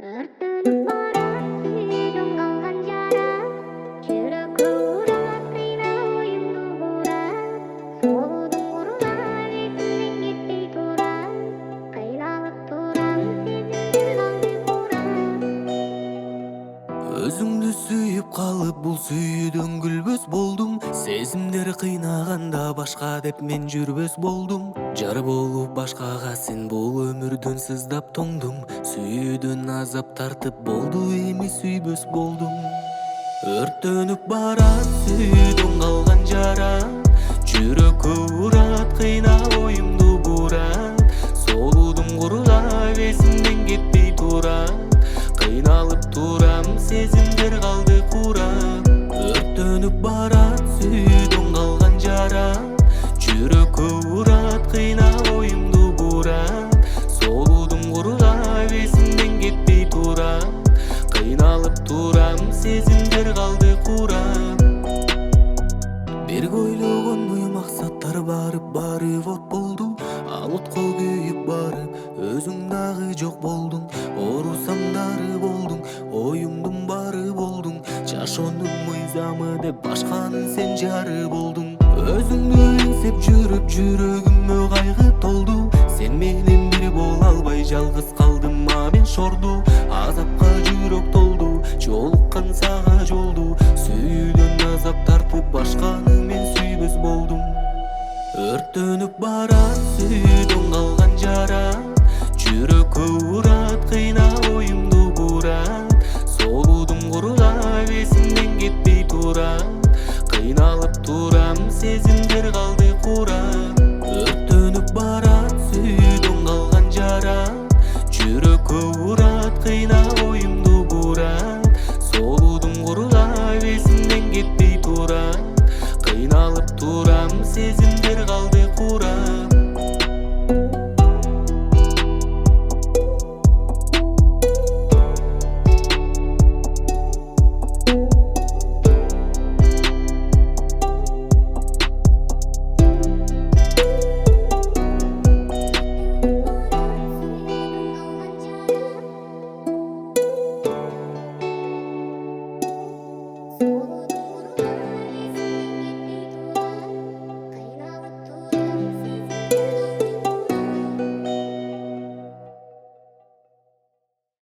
Örtünüp barar suyudun kalgan jara, жүрөк ауырат, кыйнап оюмду бурат. Солудум курулар, эсимден кетпей турат. Кыйналып турам, сезимдер калды курап. Өзүңдү сүйүп калып бул сүйүүдөн күлбөс болдум. Сезимдер кыйнаганда башка деп мен жүрбөс болдум. Жар болуп башкага сен бул өмүрдөн сыздап тоңдум. Сүйүүдөн азап тартып болду эми сүйбөс болдум. Өрттөнүп барат сүйүүдөн калган жара, жүрөк ауырат, кыйнап оюмду бурат. Солудум курулап, эсимден кетпей турат. Кыйналып турам, сезимдер калды курап. Өрттөнүп барат сүйүүдөн калган жара, жүрөк ауырат, кыйнап оюмду бурат. Солудум курулап, эсимден кетпей турат. Кыйналып турам, сезимдер калды курап. Бирге ойлогон максаттар баары от болду. Ал отко күйүп барып, өзүң дагы жок болдуң. Оорусам дары болдуң, оюмдун бары болдуң. Жашоонун мыйзамы деп башканын сен жары болдуң. Өзүңдү эңсеп жүрүп, жүрөгүмө кайгы толду. Сен менен бир боло албай жалгыз калдым, мен шорду. Азапка жүрөк толду, жолуккан сага жолду. Сүйүүдөн азап тартып, башканы мен сүйбөс болдум. Өрттөнүп барат